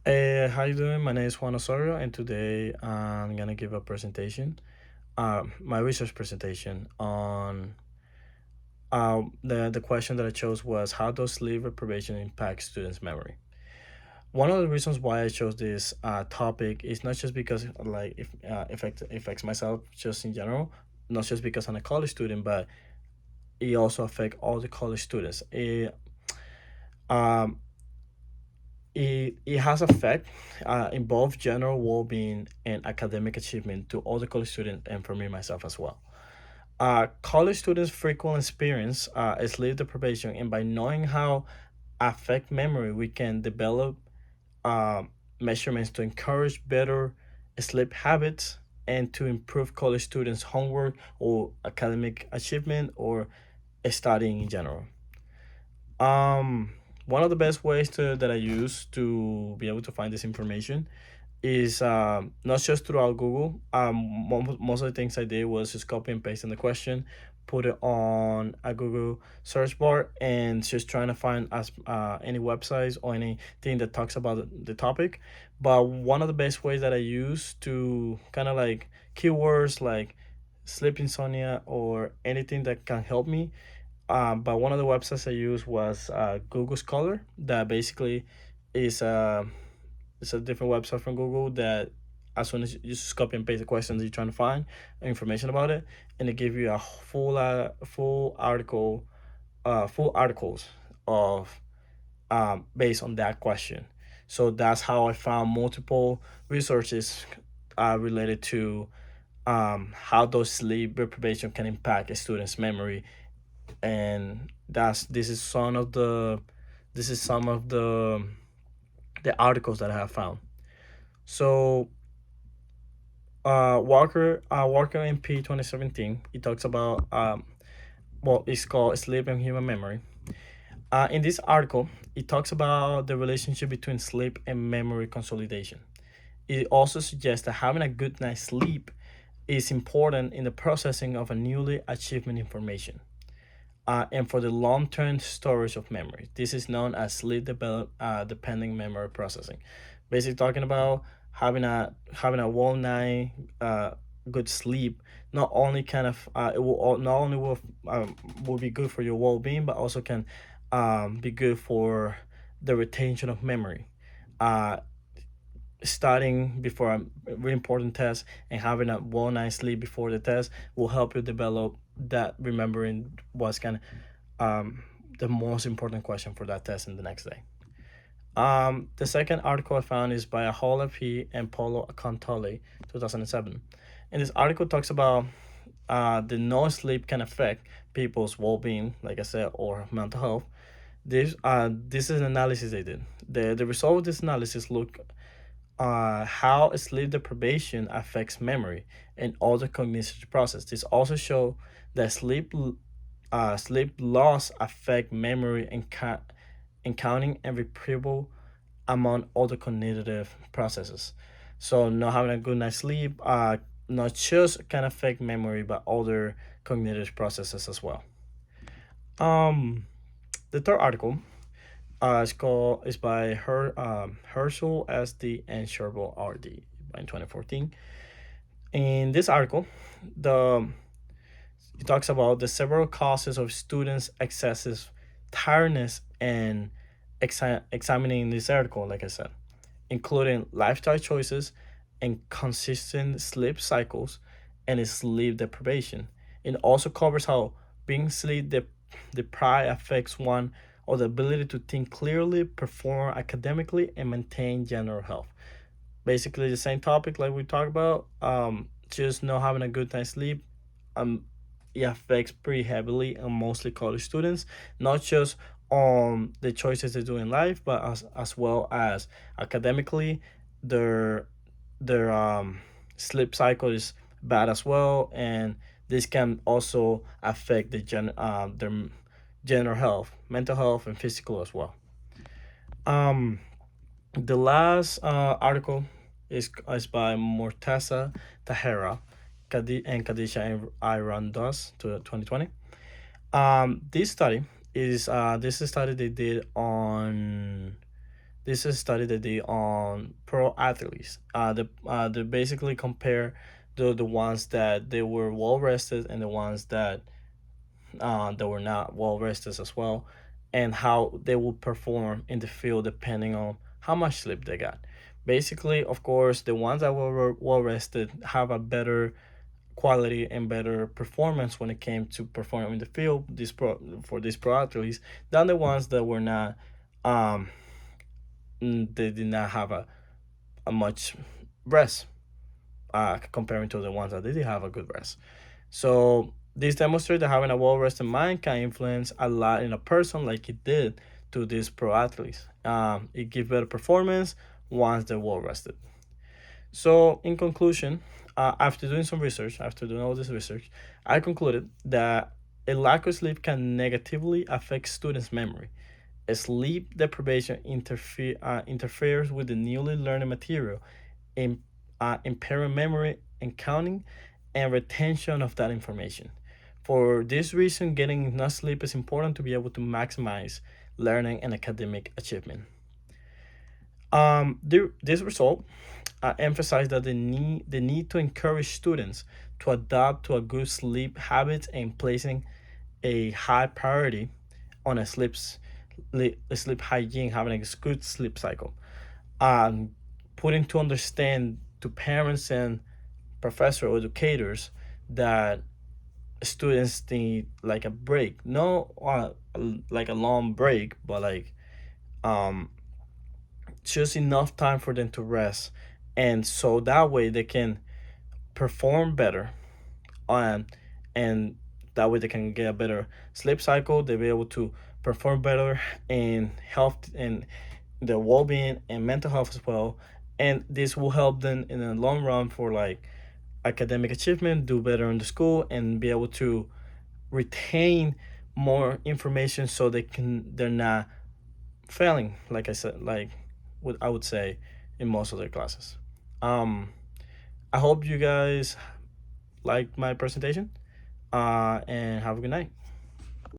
How you doing? My name is Juan Osorio, and today I'm gonna give a presentation, my research presentation on the question that I chose was how does sleep deprivation impact students' memory? One of the reasons why I chose this topic is not just because like if affects myself just in general, not just because I'm a college student, but it also affect all the college students. Um, it has effect in both general well-being and academic achievement to all the college students and for me myself as well. College students frequently experience sleep deprivation, and by knowing how affect memory, we can develop uh, measurements to encourage better sleep habits and to improve college students' homework or academic achievement or studying in general. One of the best ways that I use to be able to find this information is not just throughout Google. Most of the things I did was just copy and paste in the question, put it on a Google search bar, and just trying to find as any websites or anything that talks about the topic. But one of the best ways that I use to kind of like keywords like sleep insomnia or anything that can help me, but one of the websites I used was Google Scholar. That basically is it's a different website from Google that as soon as you just copy and paste the questions that you're trying to find information about it, and it give you a full articles of based on that question. So that's how I found multiple resources related to how those sleep deprivation can impact a student's memory, and this is some of the articles that I have found. So Walker MP 2017, it talks about it's called Sleep and Human Memory. In this article, it talks about the relationship between sleep and memory consolidation. It also suggests that having a good night's sleep is important in the processing of a newly achievement information, and for the long-term storage of memory. This is known as dependent memory processing. Basically, talking about having a well night good sleep. Not only kind of it will not only will be good for your well-being, but also can be good for the retention of memory. Uh, Studying before a really important test and having a well night's sleep before the test will help you develop that remembering what's kind of the most important question for that test in the next day. The second article I found is by Ahola P. and Paulo Cantoli, 2007. And this article talks about the no sleep can affect people's well-being, like I said, or mental health. This is an analysis they did. The result of this analysis look how sleep deprivation affects memory and other cognitive process. This also show that sleep loss affect memory and counting and retrieval among other cognitive processes. So not having a good night's sleep not just can affect memory but other cognitive processes as well. Um, the third article is by Herschel SD and Sherbo RD in 2014. In this article, the it talks about the several causes of students' excessive tiredness and examining this article, like I said, including lifestyle choices and consistent sleep cycles and sleep deprivation. It also covers how being deprived affects one or the ability to think clearly, perform academically, and maintain general health. Basically, the same topic like we talked about. Just not having a good night's sleep. Um, it affects pretty heavily on mostly college students, not just on the choices they do in life, but as well as academically, their their sleep cycle is bad as well, and this can also affect their general health, mental health, and physical as well. Um, the last article is by Morteza Tahera and Kadisha Irandos to 2020. This study is a study they did on This is a study they did on pro athletes. They basically compare the ones that they were well rested and the ones that were not well rested as well, and how they will perform in the field depending on how much sleep they got. Basically, of course, the ones that were well rested have a better quality and better performance when it came to performing in the field. For these pro athletes than the ones that were not. Um, they did not have a much rest comparing to the ones that did have a good rest. So this demonstrates that having a well-rested mind can influence a lot in a person, like it did to these pro athletes. It gives better performance once they're well-rested. So in conclusion, after doing some research, after doing all this research, I concluded that a lack of sleep can negatively affect students' memory. Sleep deprivation interferes with the newly learned material, in, impairing memory and counting and retention of that information. For this reason, getting enough sleep is important to be able to maximize learning and academic achievement. This result emphasized that the need to encourage students to adapt to a good sleep habits and placing a high priority on sleep hygiene, having a good sleep cycle, um, putting to understand to parents and professor or educators that students need like a break, no like a long break, but like um, just enough time for them to rest, and so that way they can perform better, um, and that way they can get a better sleep cycle. They'll be able to perform better in health and their well-being and mental health as well, and this will help them in the long run for like academic achievement, do better in the school, and be able to retain more information so they're not failing, like I said, like what I would say in most of their classes. um I hope you guys liked my presentation, and have a good night.